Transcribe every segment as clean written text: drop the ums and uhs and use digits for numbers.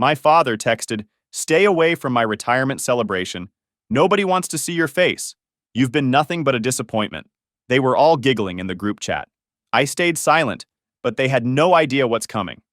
My father texted, "Stay away from my retirement celebration. Nobody wants to see your face. You've been nothing but a disappointment." They were all giggling in the group chat. I stayed silent, but they had no idea what's coming.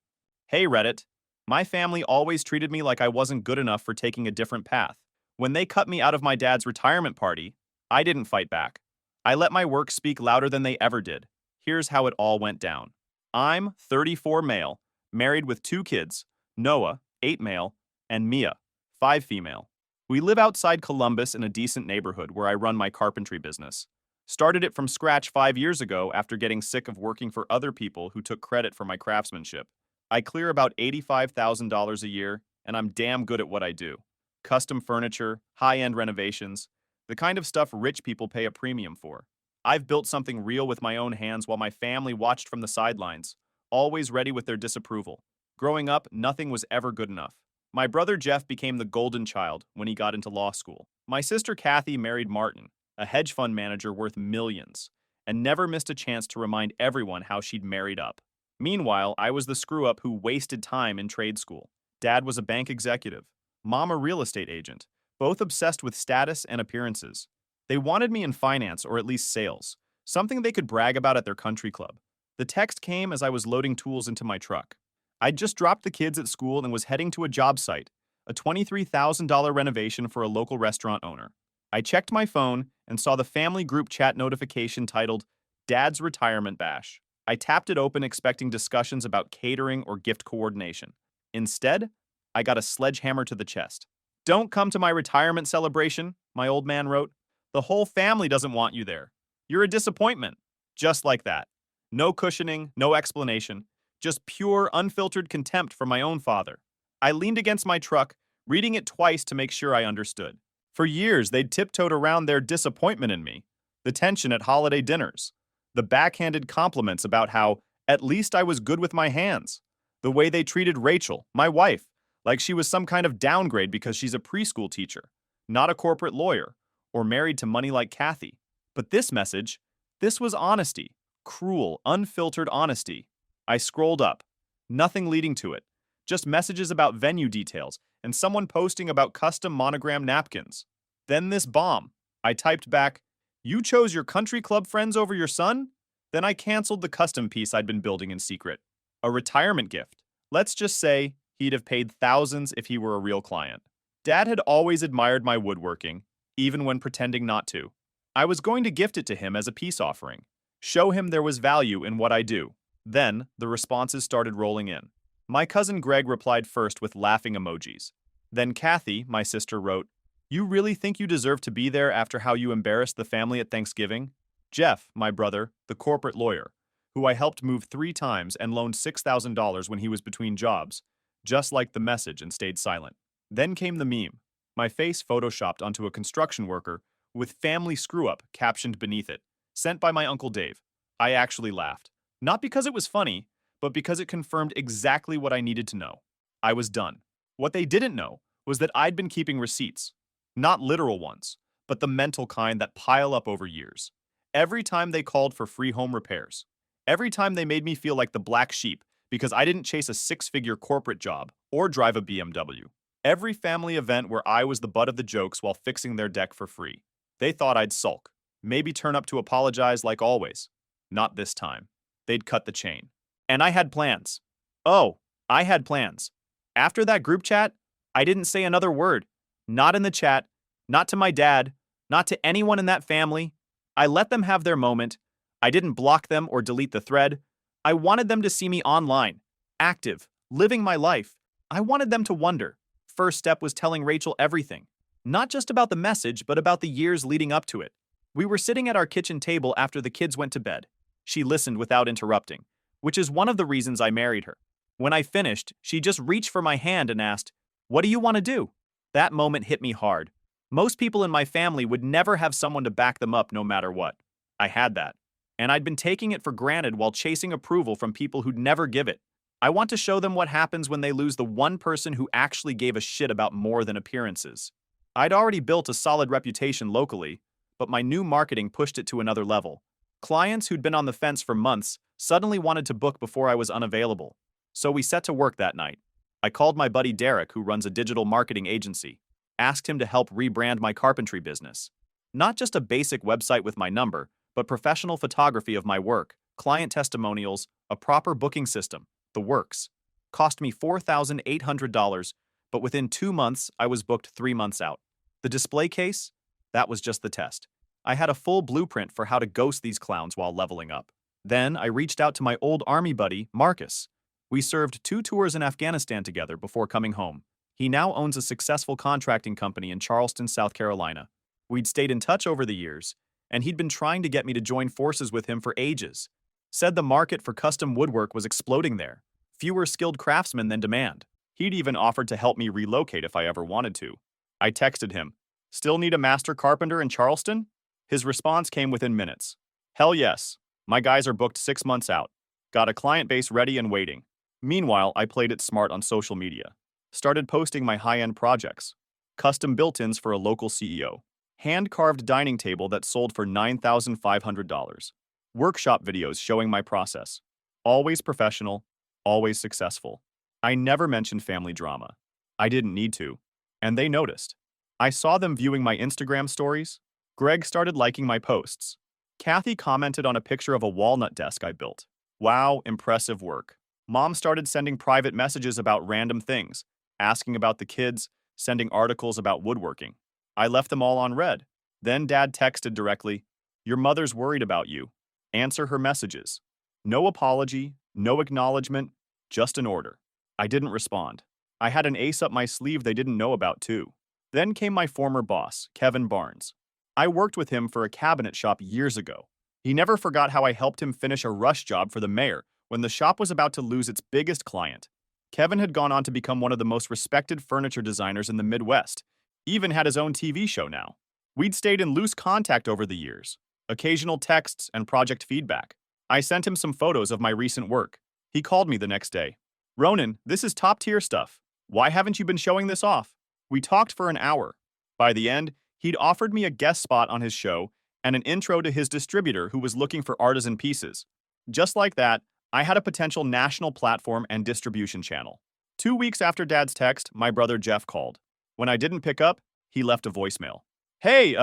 Hey Reddit, my family always treated me like I wasn't good enough for taking a different path. When they cut me out of my dad's retirement party, I didn't fight back. I let my work speak louder than they ever did. Here's how it all went down. I'm 34 male, married with 2 kids, Noah, 8 male, and Mia, 5 female. We live outside Columbus in a decent neighborhood where I run my carpentry business. Started it from scratch 5 years ago after getting sick of working for other people who took credit for my craftsmanship. I clear about $85,000 a year, and I'm damn good at what I do. Custom furniture, high-end renovations, the kind of stuff rich people pay a premium for. I've built something real with my own hands while my family watched from the sidelines, always ready with their disapproval. Growing up, nothing was ever good enough. My brother Jeff became the golden child when he got into law school. My sister Kathy married Martin, a hedge fund manager worth millions, and never missed a chance to remind everyone how she'd married up. Meanwhile, I was the screw-up who wasted time in trade school. Dad was a bank executive, Mom a real estate agent, both obsessed with status and appearances. They wanted me in finance or at least sales, something they could brag about at their country club. The text came as I was loading tools into my truck. I'd just dropped the kids at school and was heading to a job site, a $23,000 renovation for a local restaurant owner. I checked my phone and saw the family group chat notification titled, "Dad's Retirement Bash." I tapped it open expecting discussions about catering or gift coordination. Instead, I got a sledgehammer to the chest. "Don't come to my retirement celebration," my old man wrote. "The whole family doesn't want you there. You're a disappointment." Just like that. No cushioning, no explanation. Just pure, unfiltered contempt for my own father. I leaned against my truck, reading it twice to make sure I understood. For years, they'd tiptoed around their disappointment in me. The tension at holiday dinners. The backhanded compliments about how, at least I was good with my hands. The way they treated Rachel, my wife, like she was some kind of downgrade because she's a preschool teacher, not a corporate lawyer, or married to money like Kathy. But this message, this was honesty. Cruel, unfiltered honesty. I scrolled up. Nothing leading to it. Just messages about venue details and someone posting about custom monogram napkins. Then this bomb. I typed back, "You chose your country club friends over your son?" Then I canceled the custom piece I'd been building in secret. A retirement gift. Let's just say he'd have paid thousands if he were a real client. Dad had always admired my woodworking, even when pretending not to. I was going to gift it to him as a peace offering. Show him there was value in what I do. Then, the responses started rolling in. My cousin Greg replied first with laughing emojis. Then Kathy, my sister, wrote, "You really think you deserve to be there after how you embarrassed the family at Thanksgiving?" Jeff, my brother, the corporate lawyer, who I helped move 3 times and loaned $6,000 when he was between jobs, just liked the message and stayed silent. Then came the meme, my face photoshopped onto a construction worker with "family screw-up" captioned beneath it, sent by my Uncle Dave. I actually laughed. Not because it was funny, but because it confirmed exactly what I needed to know. I was done. What they didn't know was that I'd been keeping receipts. Not literal ones, but the mental kind that pile up over years. Every time they called for free home repairs. Every time they made me feel like the black sheep because I didn't chase a 6-figure corporate job or drive a BMW. Every family event where I was the butt of the jokes while fixing their deck for free. They thought I'd sulk, maybe turn up to apologize like always. Not this time. They'd cut the chain. And I had plans. Oh, I had plans. After that group chat, I didn't say another word. Not in the chat, not to my dad, not to anyone in that family. I let them have their moment. I didn't block them or delete the thread. I wanted them to see me online, active, living my life. I wanted them to wonder. First step was telling Rachel everything. Not just about the message, but about the years leading up to it. We were sitting at our kitchen table after the kids went to bed. She listened without interrupting, which is one of the reasons I married her. When I finished, she just reached for my hand and asked, "What do you want to do?" That moment hit me hard. Most people in my family would never have someone to back them up no matter what. I had that. And I'd been taking it for granted while chasing approval from people who'd never give it. I want to show them what happens when they lose the one person who actually gave a shit about more than appearances. I'd already built a solid reputation locally, but my new marketing pushed it to another level. Clients who'd been on the fence for months suddenly wanted to book before I was unavailable. So we set to work that night. I called my buddy Derek, who runs a digital marketing agency, asked him to help rebrand my carpentry business. Not just a basic website with my number, but professional photography of my work, client testimonials, a proper booking system, the works. Cost me $4,800, but within 2 months, I was booked 3 months out. The display case? That was just the test. I had a full blueprint for how to ghost these clowns while leveling up. Then I reached out to my old army buddy, Marcus. We served 2 tours in Afghanistan together before coming home. He now owns a successful contracting company in Charleston, South Carolina. We'd stayed in touch over the years, and he'd been trying to get me to join forces with him for ages. Said the market for custom woodwork was exploding there. Fewer skilled craftsmen than demand. He'd even offered to help me relocate if I ever wanted to. I texted him, "Still need a master carpenter in Charleston?" His response came within minutes. "Hell yes. My guys are booked 6 months out. Got a client base ready and waiting." Meanwhile, I played it smart on social media. Started posting my high-end projects. Custom built-ins for a local CEO. Hand-carved dining table that sold for $9,500. Workshop videos showing my process. Always professional, always successful. I never mentioned family drama. I didn't need to. And they noticed. I saw them viewing my Instagram stories. Greg started liking my posts. Kathy commented on a picture of a walnut desk I built. Wow, impressive work. Mom started sending private messages about random things, asking about the kids, sending articles about woodworking. I left them all on read. Then Dad texted directly, "Your mother's worried about you. Answer her messages." No apology, no acknowledgement, just an order. I didn't respond. I had an ace up my sleeve they didn't know about too. Then came my former boss, Kevin Barnes. I worked with him for a cabinet shop years ago. He never forgot how I helped him finish a rush job for the mayor when the shop was about to lose its biggest client. Kevin had gone on to become one of the most respected furniture designers in the Midwest, even had his own TV show now. We'd stayed in loose contact over the years, occasional texts and project feedback. I sent him some photos of my recent work. He called me the next day. "Ronan, this is top-tier stuff. Why haven't you been showing this off?" We talked for an hour. By the end, he'd offered me a guest spot on his show and an intro to his distributor who was looking for artisan pieces. Just like that, I had a potential national platform and distribution channel. 2 weeks after Dad's text, my brother Jeff called. When I didn't pick up, he left a voicemail. "Hey,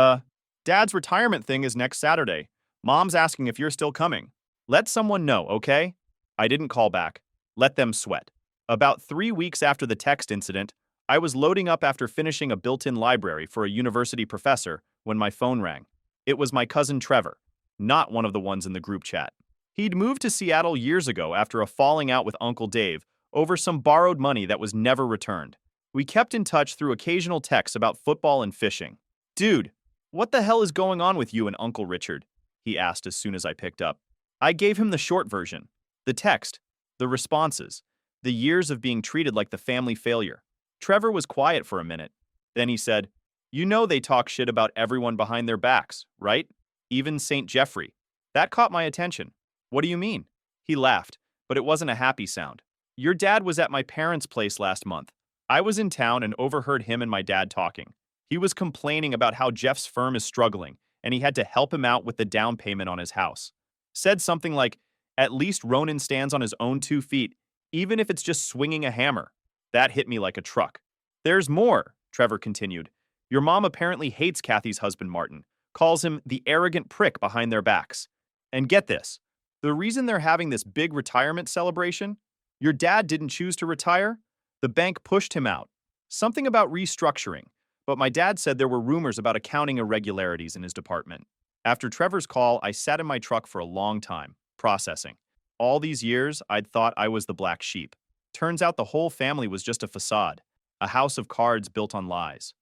Dad's retirement thing is next Saturday. Mom's asking if you're still coming. Let someone know, okay?" I didn't call back. Let them sweat. About 3 weeks after the text incident, I was loading up after finishing a built-in library for a university professor when my phone rang. It was my cousin Trevor, not one of the ones in the group chat. He'd moved to Seattle years ago after a falling out with Uncle Dave over some borrowed money that was never returned. We kept in touch through occasional texts about football and fishing. "Dude, what the hell is going on with you and Uncle Richard?" he asked as soon as I picked up. I gave him the short version. The text, the responses, the years of being treated like the family failure. Trevor was quiet for a minute. Then he said, "You know they talk shit about everyone behind their backs, right? Even St. Jeffrey." That caught my attention. "What do you mean?" He laughed, but it wasn't a happy sound. "Your dad was at my parents' place last month. I was in town and overheard him and my dad talking. He was complaining about how Jeff's firm is struggling, and he had to help him out with the down payment on his house. Said something like, 'At least Ronan stands on his own 2 feet, even if it's just swinging a hammer.' That hit me like a truck. There's more," Trevor continued. "Your mom apparently hates Kathy's husband Martin, calls him the arrogant prick behind their backs. And get this, the reason they're having this big retirement celebration? Your dad didn't choose to retire. The bank pushed him out. Something about restructuring, but my dad said there were rumors about accounting irregularities in his department." After Trevor's call, I sat in my truck for a long time, processing. All these years, I'd thought I was the black sheep. Turns out the whole family was just a facade, a house of cards built on lies.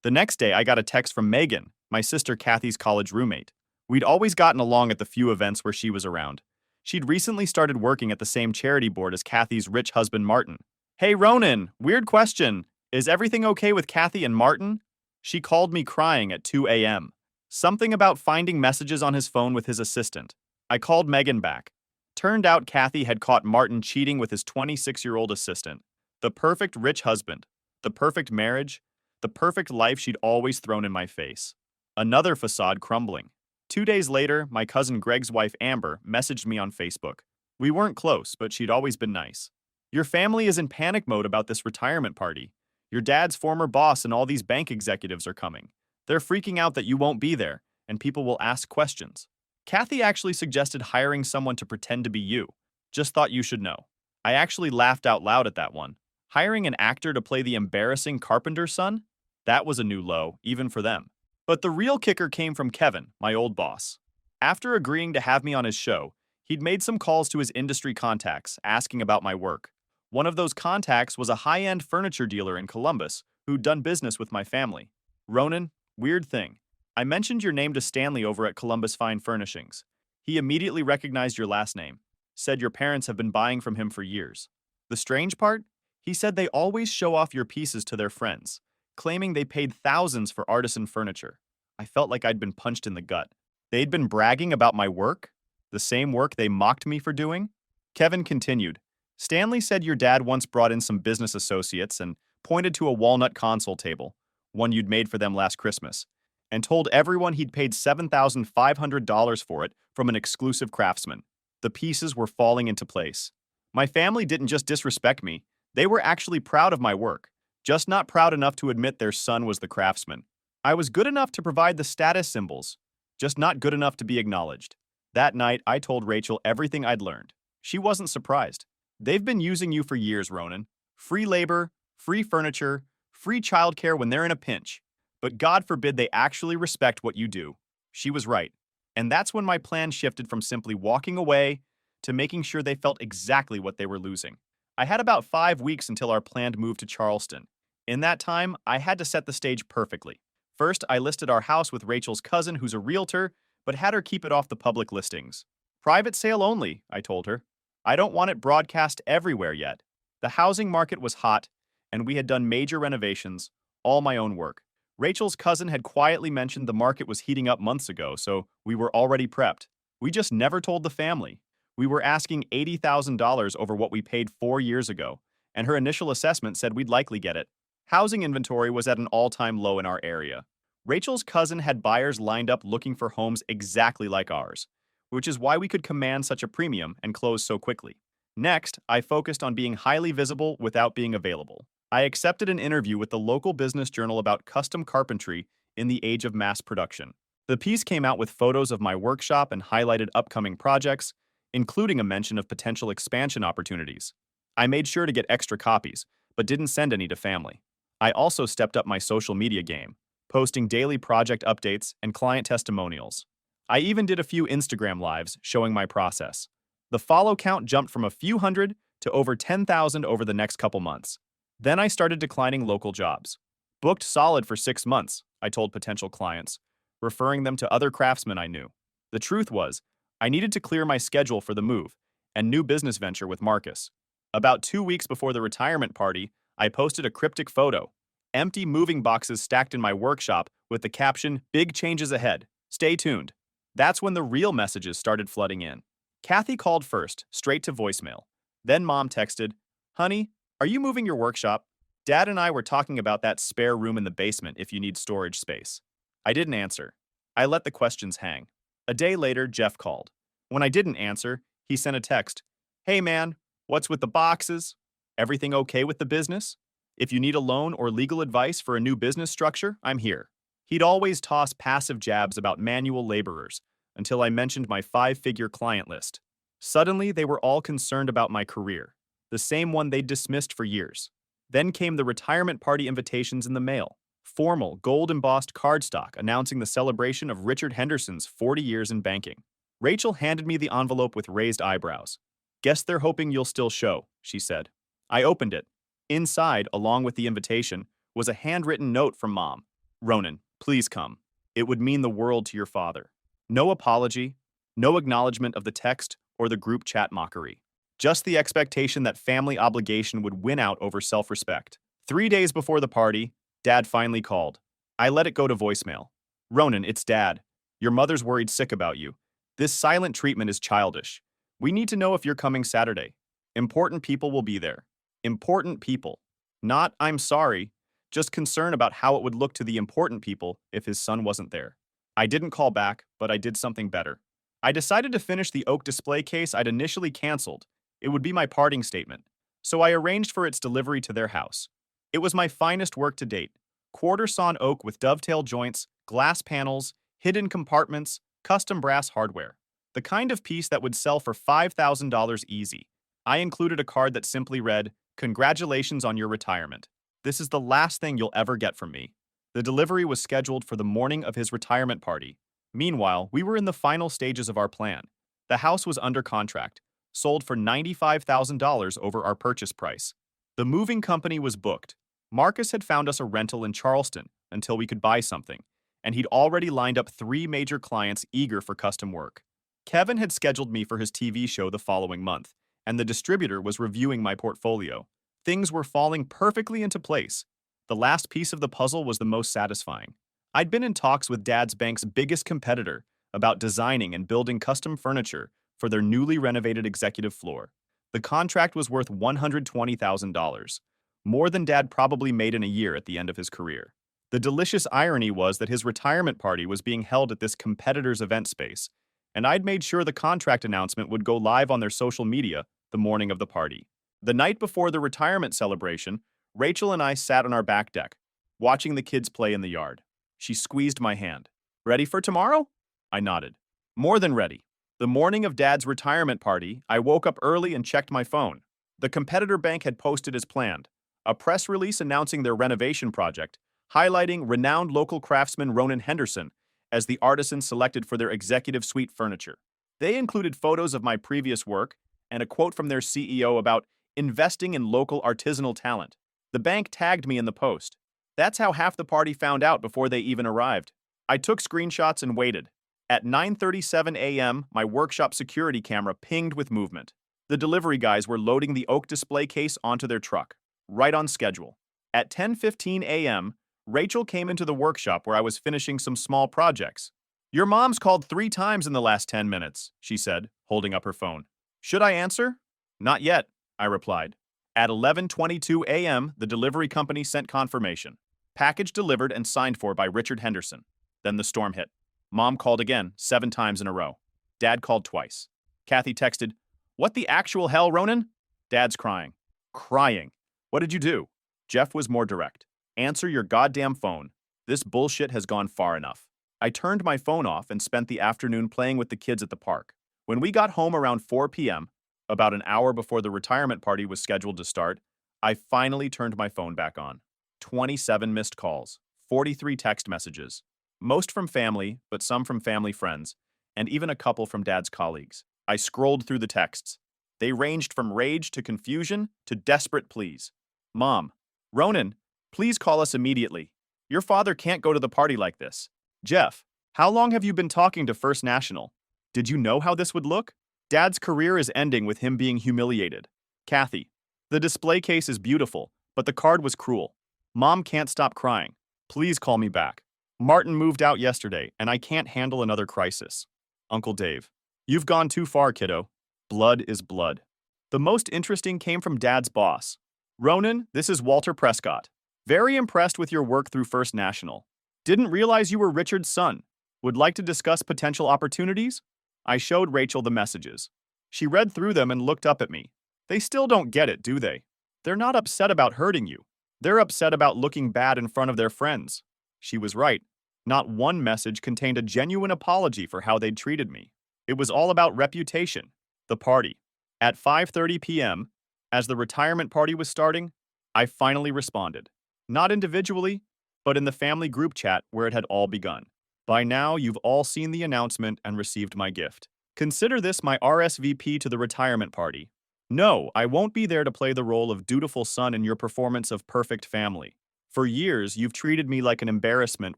The next day, I got a text from Megan, my sister Kathy's college roommate. We'd always gotten along at the few events where she was around. She'd recently started working at the same charity board as Kathy's rich husband Martin. "Hey Ronan, weird question. Is everything okay with Kathy and Martin?" She called me crying at 2 a.m. Something about finding messages on his phone with his assistant. I called Megan back. Turned out Kathy had caught Martin cheating with his 26-year-old assistant. The perfect rich husband, the perfect marriage, the perfect life she'd always thrown in my face. Another facade crumbling. 2 days later, my cousin Greg's wife Amber messaged me on Facebook. We weren't close, but she'd always been nice. Your family is in panic mode about this retirement party. Your dad's former boss and all these bank executives are coming. They're freaking out that you won't be there, and people will ask questions. Kathy actually suggested hiring someone to pretend to be you. Just thought you should know. I actually laughed out loud at that one. Hiring an actor to play the embarrassing carpenter's son? That was a new low, even for them. But the real kicker came from Kevin, my old boss. After agreeing to have me on his show, he'd made some calls to his industry contacts, asking about my work. One of those contacts was a high-end furniture dealer in Columbus who'd done business with my family. Ronan, weird thing. I mentioned your name to Stanley over at Columbus Fine Furnishings. He immediately recognized your last name, said your parents have been buying from him for years. The strange part? He said they always show off your pieces to their friends, claiming they paid thousands for artisan furniture. I felt like I'd been punched in the gut. They'd been bragging about my work? The same work they mocked me for doing? Kevin continued. Stanley said your dad once brought in some business associates and pointed to a walnut console table, one you'd made for them last Christmas, and told everyone he'd paid $7,500 for it from an exclusive craftsman. The pieces were falling into place. My family didn't just disrespect me, they were actually proud of my work, just not proud enough to admit their son was the craftsman. I was good enough to provide the status symbols, just not good enough to be acknowledged. That night, I told Rachel everything I'd learned. She wasn't surprised. They've been using you for years, Ronan. Free labor, free furniture, free childcare when they're in a pinch. But God forbid they actually respect what you do. She was right. And that's when my plan shifted from simply walking away to making sure they felt exactly what they were losing. I had about 5 weeks until our planned move to Charleston. In that time, I had to set the stage perfectly. First, I listed our house with Rachel's cousin, who's a realtor, but had her keep it off the public listings. Private sale only, I told her. I don't want it broadcast everywhere yet. The housing market was hot, and we had done major renovations, all my own work. Rachel's cousin had quietly mentioned the market was heating up months ago, so we were already prepped. We just never told the family. We were asking $80,000 over what we paid 4 years ago, and her initial assessment said we'd likely get it. Housing inventory was at an all-time low in our area. Rachel's cousin had buyers lined up looking for homes exactly like ours, which is why we could command such a premium and close so quickly. Next, I focused on being highly visible without being available. I accepted an interview with the local business journal about custom carpentry in the age of mass production. The piece came out with photos of my workshop and highlighted upcoming projects, including a mention of potential expansion opportunities. I made sure to get extra copies, but didn't send any to family. I also stepped up my social media game, posting daily project updates and client testimonials. I even did a few Instagram lives showing my process. The follow count jumped from a few hundred to over 10,000 over the next couple months. Then I started declining local jobs. Booked solid for 6 months, I told potential clients, referring them to other craftsmen I knew. The truth was, I needed to clear my schedule for the move and new business venture with Marcus. About 2 weeks before the retirement party, I posted a cryptic photo. Empty moving boxes stacked in my workshop with the caption, "Big changes ahead. Stay tuned." That's when the real messages started flooding in. Kathy called first, straight to voicemail. Then Mom texted, "Honey, are you moving your workshop? Dad and I were talking about that spare room in the basement if you need storage space." I didn't answer. I let the questions hang. A day later, Jeff called. When I didn't answer, he sent a text. "Hey man, what's with the boxes? Everything okay with the business? If you need a loan or legal advice for a new business structure, I'm here." He'd always toss passive jabs about manual laborers until I mentioned my 5-figure client list. Suddenly, they were all concerned about my career, the same one they'd dismissed for years. Then came the retirement party invitations in the mail. Formal, gold-embossed cardstock announcing the celebration of Richard Henderson's 40 years in banking. Rachel handed me the envelope with raised eyebrows. "Guess they're hoping you'll still show," she said. I opened it. Inside, along with the invitation, was a handwritten note from Mom. "Ronan, please come. It would mean the world to your father." No apology, no acknowledgement of the text or the group chat mockery. Just the expectation that family obligation would win out over self-respect. 3 days before the party, Dad finally called. I let it go to voicemail. "Ronan, it's Dad. Your mother's worried sick about you. This silent treatment is childish. We need to know if you're coming Saturday. Important people will be there." Important people. Not, "I'm sorry," just concern about how it would look to the important people if his son wasn't there. I didn't call back, but I did something better. I decided to finish the oak display case I'd initially canceled. It would be my parting statement. so I arranged for its delivery to their house. It was my finest work to date. Quarter sawn oak with dovetail joints, glass panels, hidden compartments, custom brass hardware. The kind of piece that would sell for $5,000 easy. I included a card that simply read, "Congratulations on your retirement. This is the last thing you'll ever get from me." The delivery was scheduled for the morning of his retirement party. Meanwhile, we were in the final stages of our plan. The house was under contract, sold for $95,000 over our purchase price. The moving company was booked. Marcus had found us a rental in Charleston until we could buy something, and he'd already lined up 3 major clients eager for custom work. Kevin had scheduled me for his TV show the following month, and the distributor was reviewing my portfolio. Things were falling perfectly into place. The last piece of the puzzle was the most satisfying. I'd been in talks with Dad's bank's biggest competitor about designing and building custom furniture for their newly renovated executive floor. The contract was worth $120,000, more than Dad probably made in a year at the end of his career. The delicious irony was that his retirement party was being held at this competitor's event space, and I'd made sure the contract announcement would go live on their social media the morning of the party. The night before the retirement celebration, Rachel and I sat on our back deck, watching the kids play in the yard. She squeezed my hand. "Ready for tomorrow?" I nodded. "More than ready." The morning of Dad's retirement party, I woke up early and checked my phone. The competitor bank had posted as planned, a press release announcing their renovation project, highlighting renowned local craftsman Ronan Henderson as the artisan selected for their executive suite furniture. They included photos of my previous work and a quote from their CEO about investing in local artisanal talent. The bank tagged me in the post. That's how half the party found out before they even arrived. I took screenshots and waited. At 9:37 a.m., my workshop security camera pinged with movement. The delivery guys were loading the oak display case onto their truck, right on schedule. At 10:15 a.m., Rachel came into the workshop where I was finishing some small projects. "Your mom's called 3 times in the last 10 minutes, she said, holding up her phone. "Should I answer?" "Not yet," I replied. At 11:22 a.m., the delivery company sent confirmation. Package delivered and signed for by Richard Henderson. Then the storm hit. Mom called again, 7 times in a row. Dad called twice. Kathy texted, "What the actual hell, Ronan?" Dad's crying. Crying. "What did you do?" Jeff was more direct. "Answer your goddamn phone. This bullshit has gone far enough." I turned my phone off and spent the afternoon playing with the kids at the park. When we got home around 4 p.m., about an hour before the retirement party was scheduled to start, I finally turned my phone back on. 27 missed calls, 43 text messages, most from family, but some from family friends, and even a couple from Dad's colleagues. I scrolled through the texts. They ranged from rage to confusion to desperate pleas. "Mom, Ronan, please call us immediately. Your father can't go to the party like this." "Jeff, how long have you been talking to First National? Did you know how this would look? Dad's career is ending with him being humiliated." "Kathy, the display case is beautiful, but the card was cruel. Mom can't stop crying. Please call me back. Martin moved out yesterday, and I can't handle another crisis." Uncle Dave, "You've gone too far, kiddo. Blood is blood." The most interesting came from Dad's boss. "Ronan, this is Walter Prescott. Very impressed with your work through First National. Didn't realize you were Richard's son. Would like to discuss potential opportunities?" I showed Rachel the messages. She read through them and looked up at me. "They still don't get it, do they? They're not upset about hurting you. They're upset about looking bad in front of their friends." She was right. Not one message contained a genuine apology for how they'd treated me. It was all about reputation. The party. At 5:30 p.m., as the retirement party was starting, I finally responded. Not individually, but in the family group chat where it had all begun. By now, you've all seen the announcement and received my gift. Consider this my RSVP to the retirement party. No, I won't be there to play the role of dutiful son in your performance of Perfect Family. For years, you've treated me like an embarrassment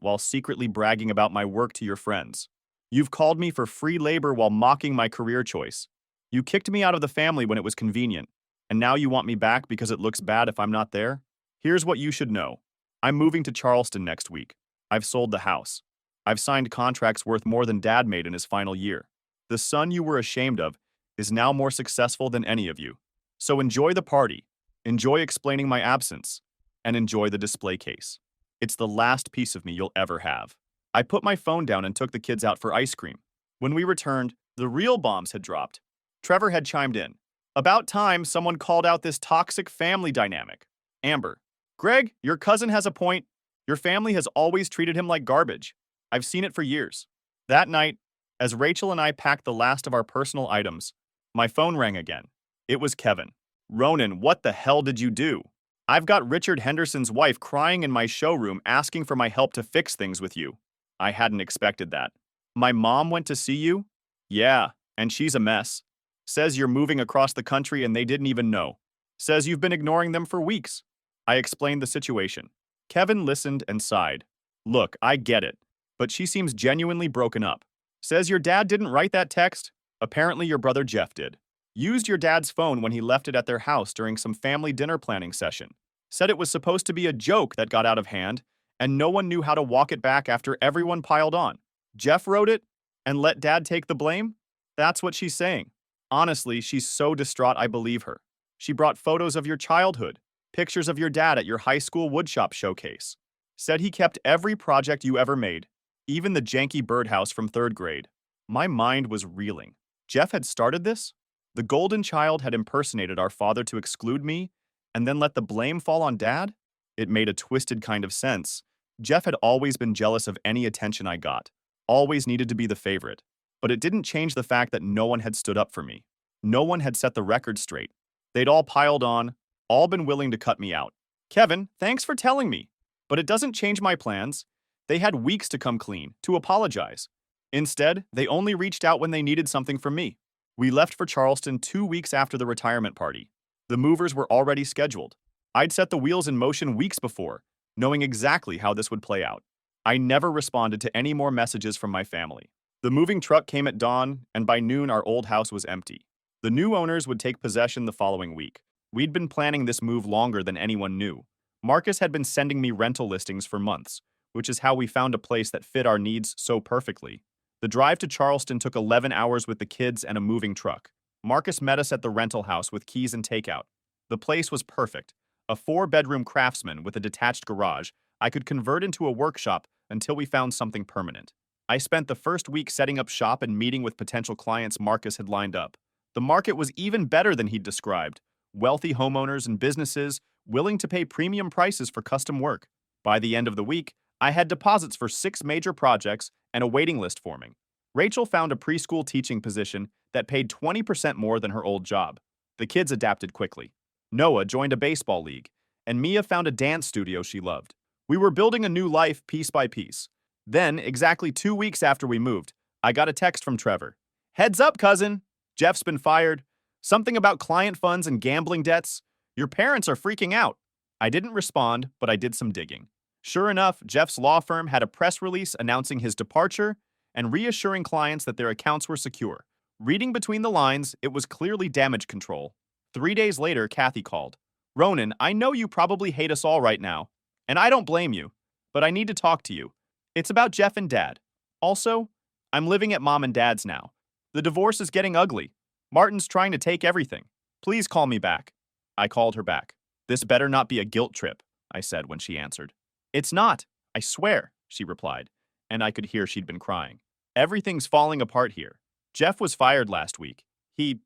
while secretly bragging about my work to your friends. You've called me for free labor while mocking my career choice. You kicked me out of the family when it was convenient, and now you want me back because it looks bad if I'm not there? Here's what you should know. I'm moving to Charleston next week. I've sold the house. I've signed contracts worth more than Dad made in his final year. The son you were ashamed of is now more successful than any of you. So enjoy the party, enjoy explaining my absence, and enjoy the display case. It's the last piece of me you'll ever have." I put my phone down and took the kids out for ice cream. When we returned, the real bombs had dropped. Trevor had chimed in. About time someone called out this toxic family dynamic. Amber. Greg, your cousin has a point. Your family has always treated him like garbage. I've seen it for years. That night, as Rachel and I packed the last of our personal items, my phone rang again. It was Kevin. Ronan, what the hell did you do? I've got Richard Henderson's wife crying in my showroom asking for my help to fix things with you. I hadn't expected that. My mom went to see you? Yeah, and she's a mess. Says you're moving across the country and they didn't even know. Says you've been ignoring them for weeks. I explained the situation. Kevin listened and sighed. Look, I get it, but she seems genuinely broken up. Says your dad didn't write that text? Apparently your brother Jeff did. Used your dad's phone when he left it at their house during some family dinner planning session. Said it was supposed to be a joke that got out of hand, and no one knew how to walk it back after everyone piled on. Jeff wrote it and let dad take the blame? That's what she's saying. Honestly, she's so distraught I believe her. She brought photos of your childhood, pictures of your dad at your high school woodshop showcase. Said he kept every project you ever made, even the janky birdhouse from 3rd grade. My mind was reeling. Jeff had started this? The golden child had impersonated our father to exclude me, and then let the blame fall on dad? It made a twisted kind of sense. Jeff had always been jealous of any attention I got, always needed to be the favorite. But it didn't change the fact that no one had stood up for me. No one had set the record straight. They'd all piled on, all been willing to cut me out. Kevin, thanks for telling me. But it doesn't change my plans. They had weeks to come clean, to apologize. Instead, they only reached out when they needed something from me. We left for Charleston 2 weeks after the retirement party. The movers were already scheduled. I'd set the wheels in motion weeks before, knowing exactly how this would play out. I never responded to any more messages from my family. The moving truck came at dawn, and by noon our old house was empty. The new owners would take possession the following week. We'd been planning this move longer than anyone knew. Marcus had been sending me rental listings for months, which is how we found a place that fit our needs so perfectly. The drive to Charleston took 11 hours with the kids and a moving truck. Marcus met us at the rental house with keys and takeout. The place was perfect. A 4-bedroom Craftsman with a detached garage I could convert into a workshop until we found something permanent. I spent the first week setting up shop and meeting with potential clients Marcus had lined up. The market was even better than he'd described. Wealthy homeowners and businesses willing to pay premium prices for custom work. By the end of the week, I had deposits for 6 major projects and a waiting list forming. Rachel found a preschool teaching position that paid 20% more than her old job. The kids adapted quickly. Noah joined a baseball league, and Mia found a dance studio she loved. We were building a new life piece by piece. Then, exactly 2 weeks after we moved, I got a text from Trevor. Heads up, cousin! Jeff's been fired. Something about client funds and gambling debts. Your parents are freaking out. I didn't respond, but I did some digging. Sure enough, Jeff's law firm had a press release announcing his departure and reassuring clients that their accounts were secure. Reading between the lines, it was clearly damage control. 3 days later, Kathy called. Ronan, I know you probably hate us all right now, and I don't blame you, but I need to talk to you. It's about Jeff and Dad. Also, I'm living at Mom and Dad's now. The divorce is getting ugly. Martin's trying to take everything. Please call me back. I called her back. This better not be a guilt trip, I said when she answered. It's not, I swear, she replied, and I could hear she'd been crying. Everything's falling apart here. Jeff was fired last week. He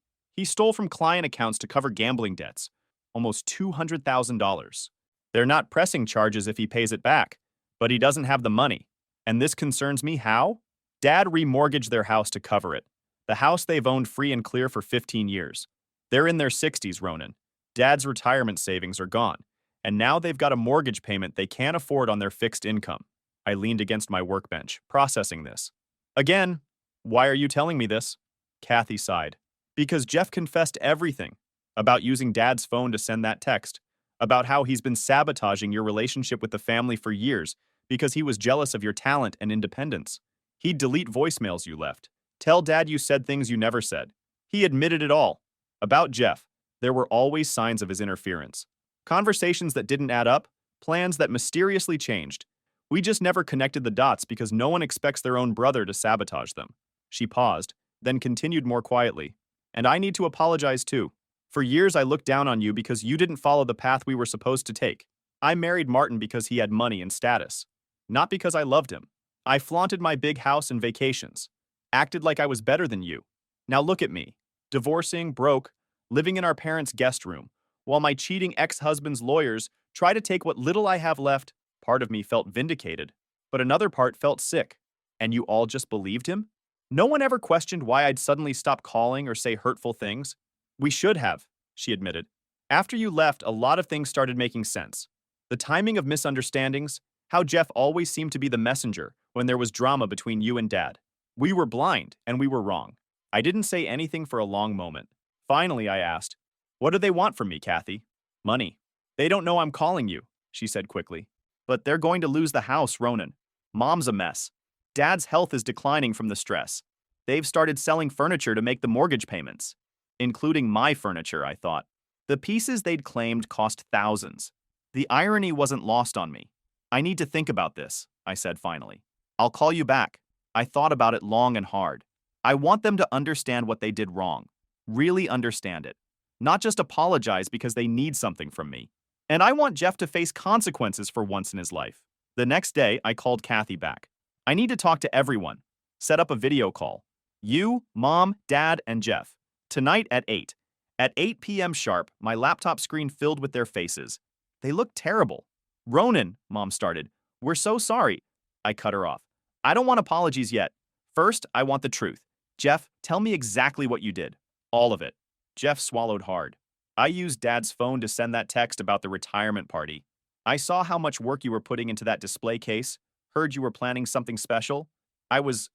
stole from client accounts to cover gambling debts, almost $200,000. They're not pressing charges if he pays it back, but he doesn't have the money. And this concerns me how? Dad remortgaged their house to cover it. The house they've owned free and clear for 15 years. They're in their 60s, Ronan. Dad's retirement savings are gone, and now they've got a mortgage payment they can't afford on their fixed income. I leaned against my workbench, processing this. Again, why are you telling me this? Kathy sighed. Because Jeff confessed everything. About using Dad's phone to send that text. About how he's been sabotaging your relationship with the family for years because he was jealous of your talent and independence. He'd delete voicemails you left. Tell Dad you said things you never said. He admitted it all. About Jeff, there were always signs of his interference. Conversations that didn't add up, plans that mysteriously changed. We just never connected the dots because no one expects their own brother to sabotage them. She paused, then continued more quietly. And I need to apologize too. For years I looked down on you because you didn't follow the path we were supposed to take. I married Martin because he had money and status. Not because I loved him. I flaunted my big house and vacations. Acted like I was better than you. Now look at me. Divorcing, broke, living in our parents' guest room, while my cheating ex-husband's lawyers try to take what little I have left. Part of me felt vindicated, but another part felt sick. And you all just believed him? No one ever questioned why I'd suddenly stop calling or say hurtful things. We should have, she admitted. After you left, a lot of things started making sense. The timing of misunderstandings, how Jeff always seemed to be the messenger when there was drama between you and Dad. We were blind, and we were wrong. I didn't say anything for a long moment. Finally, I asked, "What do they want from me, Kathy?" "Money." "They don't know I'm calling you," she said quickly. "But they're going to lose the house, Ronan. Mom's a mess. Dad's health is declining from the stress. They've started selling furniture to make the mortgage payments. Including my furniture, I thought. The pieces they'd claimed cost thousands. The irony wasn't lost on me. I need to think about this, I said finally. I'll call you back. I thought about it long and hard. I want them to understand what they did wrong. Really understand it. Not just apologize because they need something from me. And I want Jeff to face consequences for once in his life. The next day, I called Kathy back. I need to talk to everyone. Set up a video call. You, Mom, Dad, and Jeff. Tonight at 8. At 8 p.m. sharp, my laptop screen filled with their faces. They looked terrible. Ronan, Mom started. We're so sorry. I cut her off. I don't want apologies yet. First, I want the truth. Jeff, tell me exactly what you did. All of it. Jeff swallowed hard. I used Dad's phone to send that text about the retirement party. I saw how much work you were putting into that display case, heard you were planning something special. I was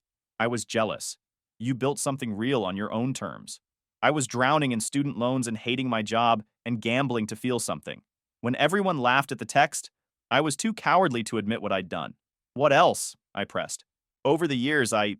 jealous. You built something real on your own terms. I was drowning in student loans and hating my job and gambling to feel something. When everyone laughed at the text, I was too cowardly to admit what I'd done. What else? I pressed. Over the years, I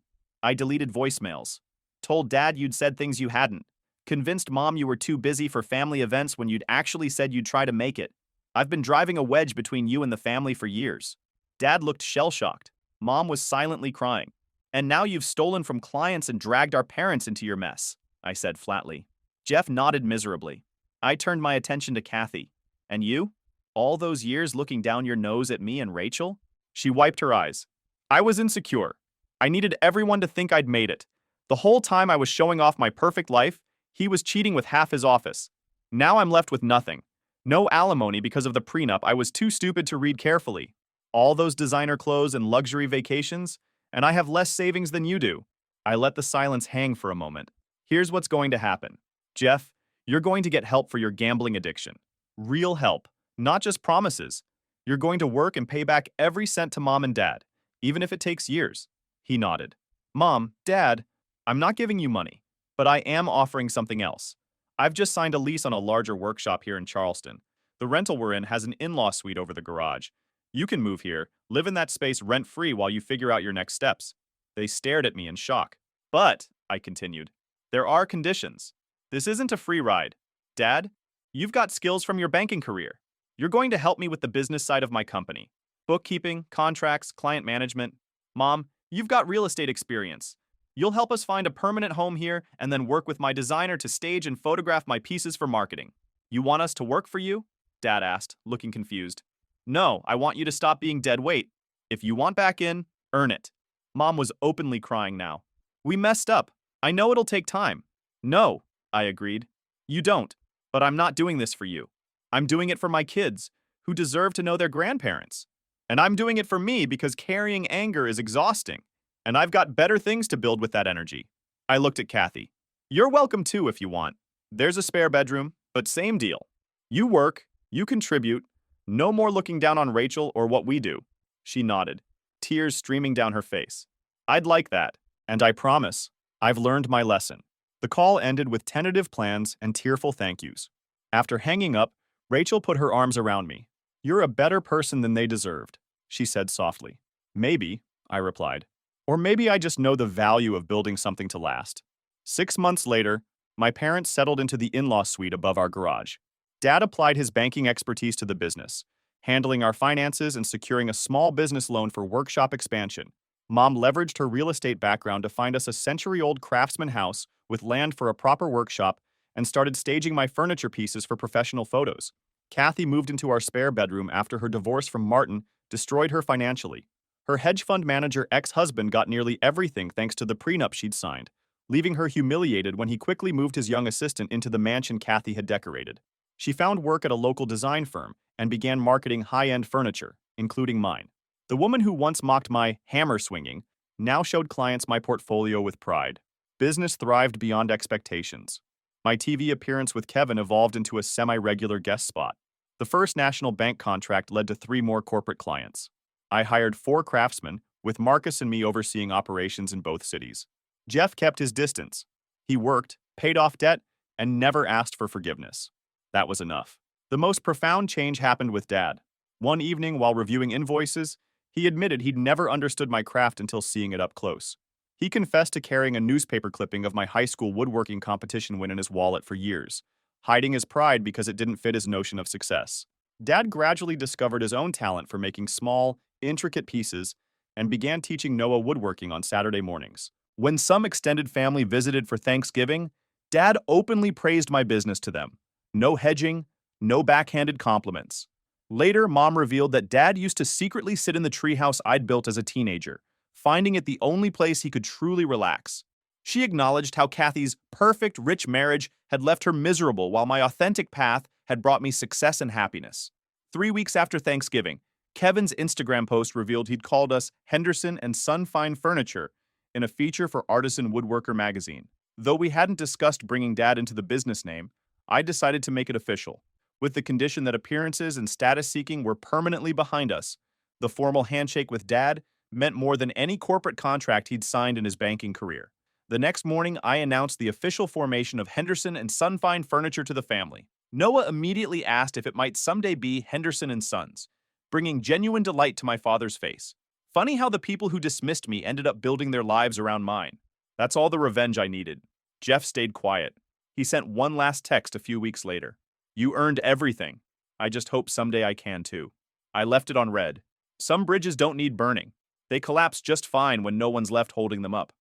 deleted voicemails. Told Dad you'd said things you hadn't. Convinced Mom you were too busy for family events when you'd actually said you'd try to make it. I've been driving a wedge between you and the family for years. Dad looked shell-shocked. Mom was silently crying. And now you've stolen from clients and dragged our parents into your mess, I said flatly. Jeff nodded miserably. I turned my attention to Kathy. And you? All those years looking down your nose at me and Rachel? She wiped her eyes. I was insecure. I needed everyone to think I'd made it. The whole time I was showing off my perfect life, he was cheating with half his office. Now I'm left with nothing. No alimony because of the prenup I was too stupid to read carefully. All those designer clothes and luxury vacations, and I have less savings than you do. I let the silence hang for a moment. Here's what's going to happen. Jeff, you're going to get help for your gambling addiction. Real help, not just promises. You're going to work and pay back every cent to Mom and Dad, even if it takes years. He nodded. Mom, Dad, I'm not giving you money, but I am offering something else. I've just signed a lease on a larger workshop here in Charleston. The rental we're in has an in-law suite over the garage. You can move here, live in that space rent-free while you figure out your next steps. They stared at me in shock. But, I continued, there are conditions. This isn't a free ride. Dad, you've got skills from your banking career. You're going to help me with the business side of my company. Bookkeeping, contracts, client management. Mom, you've got real estate experience. You'll help us find a permanent home here and then work with my designer to stage and photograph my pieces for marketing. You want us to work for you? Dad asked, looking confused. No, I want you to stop being dead weight. If you want back in, earn it. Mom was openly crying now. We messed up. I know it'll take time. No, I agreed. You don't. But I'm not doing this for you. I'm doing it for my kids, who deserve to know their grandparents. And I'm doing it for me because carrying anger is exhausting. And I've got better things to build with that energy. I looked at Kathy. You're welcome too if you want. There's a spare bedroom, but same deal. You work, you contribute. No more looking down on Rachel or what we do. She nodded, tears streaming down her face. I'd like that, and I promise, I've learned my lesson. The call ended with tentative plans and tearful thank yous. After hanging up, Rachel put her arms around me. You're a better person than they deserved, she said softly. Maybe, I replied. Or maybe I just know the value of building something to last. 6 months later, my parents settled into the in-law suite above our garage. Dad applied his banking expertise to the business, handling our finances and securing a small business loan for workshop expansion. Mom leveraged her real estate background to find us a century-old craftsman house with land for a proper workshop and started staging my furniture pieces for professional photos. Kathy moved into our spare bedroom after her divorce from Martin destroyed her financially. Her hedge fund manager ex-husband got nearly everything thanks to the prenup she'd signed, leaving her humiliated when he quickly moved his young assistant into the mansion Kathy had decorated. She found work at a local design firm and began marketing high-end furniture, including mine. The woman who once mocked my hammer swinging now showed clients my portfolio with pride. Business thrived beyond expectations. My TV appearance with Kevin evolved into a semi-regular guest spot. The first national bank contract led to 3 more corporate clients. I hired 4 craftsmen, with Marcus and me overseeing operations in both cities. Jeff kept his distance. He worked, paid off debt, and never asked for forgiveness. That was enough. The most profound change happened with Dad. One evening, while reviewing invoices, he admitted he'd never understood my craft until seeing it up close. He confessed to carrying a newspaper clipping of my high school woodworking competition win in his wallet for years, hiding his pride because it didn't fit his notion of success. Dad gradually discovered his own talent for making small, intricate pieces and began teaching Noah woodworking on Saturday mornings. When some extended family visited for Thanksgiving, Dad openly praised my business to them. No hedging, no backhanded compliments. Later, Mom revealed that Dad used to secretly sit in the treehouse I'd built as a teenager, finding it the only place he could truly relax. She acknowledged how Kathy's perfect, rich marriage had left her miserable while my authentic path had brought me success and happiness. 3 weeks after Thanksgiving, Kevin's Instagram post revealed he'd called us Henderson and Son Fine Furniture in a feature for Artisan Woodworker magazine. Though we hadn't discussed bringing Dad into the business name, I decided to make it official, with the condition that appearances and status seeking were permanently behind us. The formal handshake with Dad meant more than any corporate contract he'd signed in his banking career. The next morning, I announced the official formation of Henderson and Son Fine Furniture to the family. Noah immediately asked if it might someday be Henderson and Sons, bringing genuine delight to my father's face. Funny how the people who dismissed me ended up building their lives around mine. That's all the revenge I needed. Jeff stayed quiet. He sent one last text a few weeks later. "You earned everything. I just hope someday I can too." I left it on red. Some bridges don't need burning. They collapse just fine when no one's left holding them up.